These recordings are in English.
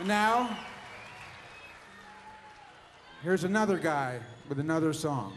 And now, here's another guy with another song.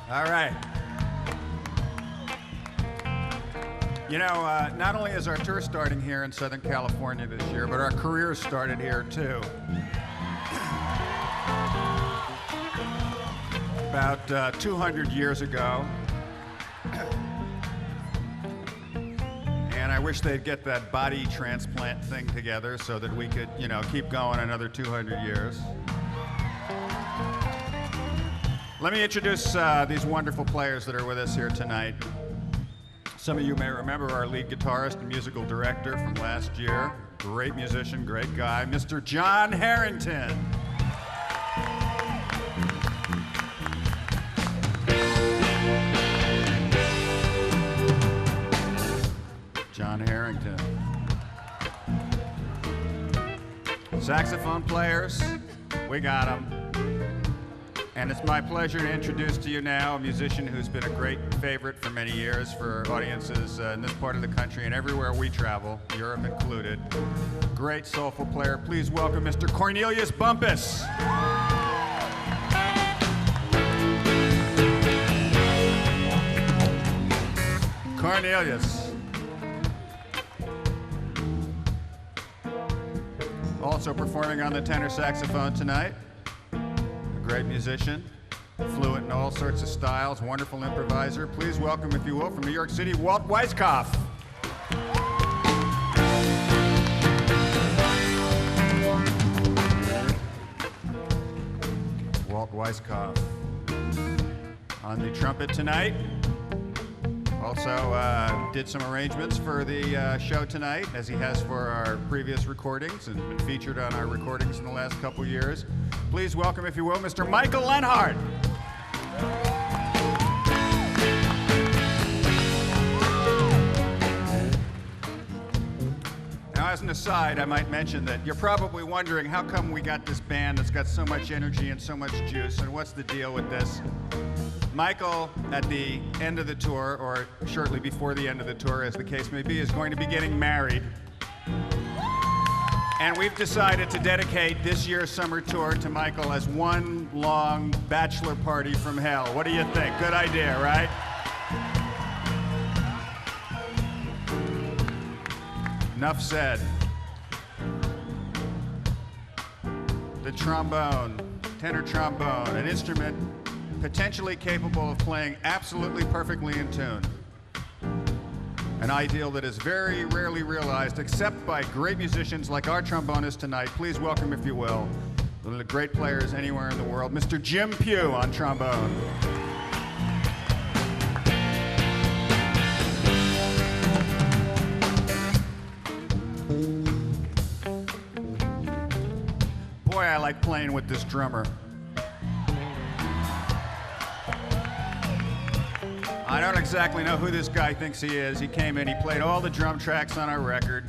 All right. You know, not only is our tour starting here in Southern California this year, but our careers started here too. About 200 years ago, And I wish they'd get that body transplant thing together so that we could, keep going another 200 years. Let me introduce these wonderful players that are with us here tonight. Some of you may remember our lead guitarist and musical director from last year. Great musician, great guy, Mr. Jon Herington. Jon Herington. Saxophone players, we got them. And it's my pleasure to introduce to you now a musician who's been a great favorite for many years for audiences in this part of the country and everywhere we travel, Europe included. Great soulful player. Please welcome Mr. Cornelius Bumpus. Cornelius. Also performing on the tenor saxophone tonight. Great musician, fluent in all sorts of styles, wonderful improviser. Please welcome, if you will, from New York City, Walt Weiskopf. Walt Weiskopf on the trumpet tonight. Also did some arrangements for the show tonight, as he has for our previous recordings and been featured on our recordings in the last couple years. Please welcome, if you will, Mr. Michael Leonhart. Now, as an aside, I might mention that you're probably wondering how come we got this band that's got so much energy and so much juice, and what's the deal with this? Michael, at the end of the tour, or shortly before the end of the tour, as the case may be, is going to be getting married. And we've decided to dedicate this year's summer tour to Michael as one long bachelor party from hell. What do you think? Good idea, right? Enough said. The trombone, tenor trombone, an instrument potentially capable of playing absolutely perfectly in tune. An ideal that is very rarely realized except by great musicians like our trombonist tonight. Please welcome, if you will, one of the great players anywhere in the world, Mr. Jim Pugh on trombone. Boy, I like playing with this drummer. I don't exactly know who this guy thinks he is. He came in, he played all the drum tracks on our record.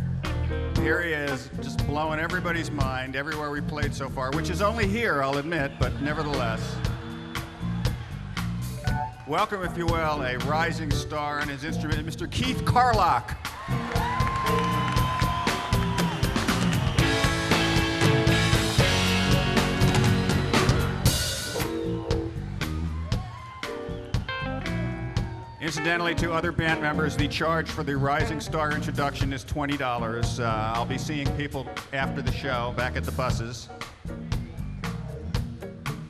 Here he is, just blowing everybody's mind everywhere we played so far, which is only here, I'll admit, but nevertheless. Welcome, if you will, a rising star on his instrument, Mr. Keith Carlock. Incidentally, to other band members, the charge for the Rising Star introduction is $20. I'll be seeing people after the show back at the buses.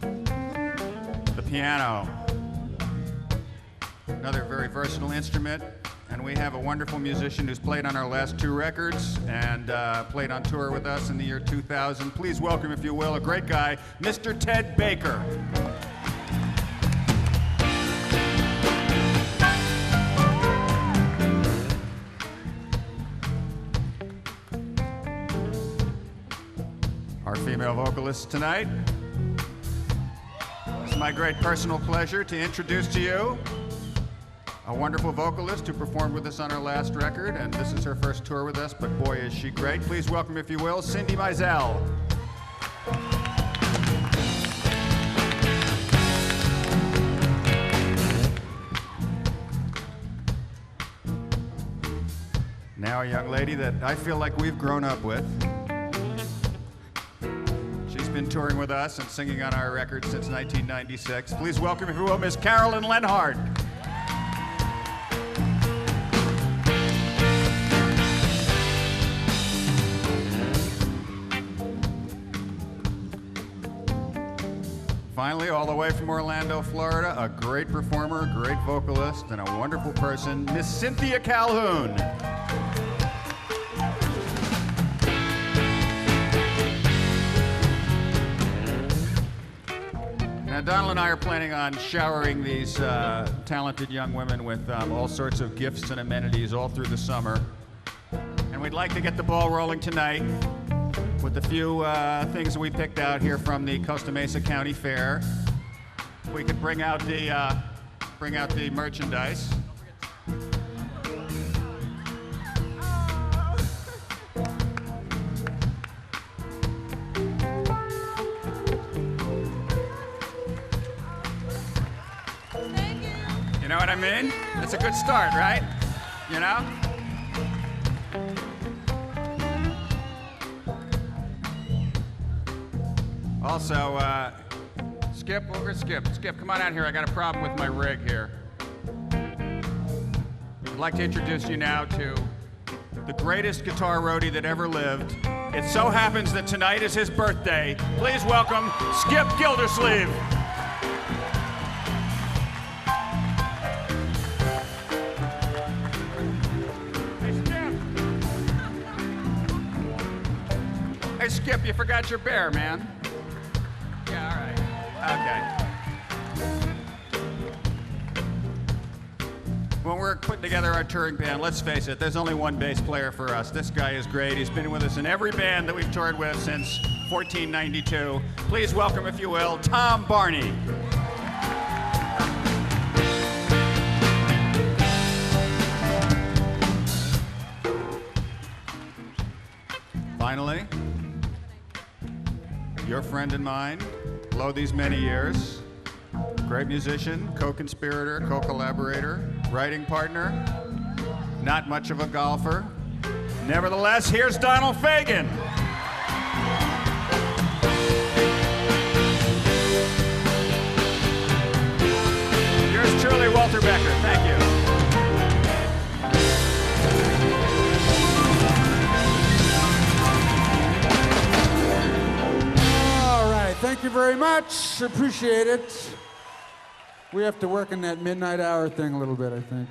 The piano, another very versatile instrument, and we have a wonderful musician who's played on our last two records and played on tour with us in the year 2000. Please welcome, if you will, a great guy, Mr. Ted Baker. Our female vocalist tonight. It's my great personal pleasure to introduce to you a wonderful vocalist who performed with us on our last record, and this is her first tour with us, but boy, is she great. Please welcome, if you will, Mizelle. Now a young lady that I feel like we've grown up with. Been touring with us and singing on our record since 1996. Please welcome, if you will, Miss Carolyn Leonhart. Finally, all the way from Orlando, Florida, a great performer, a great vocalist, and a wonderful person, Miss Cynthia Calhoun. Donald and I are planning on showering these talented young women with all sorts of gifts and amenities all through the summer. And we'd like to get the ball rolling tonight with a few things we picked out here from the Costa Mesa County Fair. If we could bring out the merchandise. You know what I mean? It's a good start, right? You know? Also, Skip, Skip, come on out here. I got a problem with my rig here. I'd like to introduce you now to the greatest guitar roadie that ever lived. It so happens that tonight is his birthday. Please welcome Skip Gildersleeve. Hey, Skip, you forgot your bear, man. Yeah, all right. Okay. When we're putting together our touring band, let's face it, there's only one bass player for us. This guy is great. He's been with us in every band that we've toured with since 1492. Please welcome, if you will, Tom Barney. Finally, your friend and mine, below these many years, great musician, co-conspirator, co-collaborator, writing partner, not much of a golfer. Nevertheless, here's Donald Fagen. Yours truly, Walter Becker. Thank you. Thank you very much. Appreciate it. We have to work on that midnight hour thing a little bit, I think.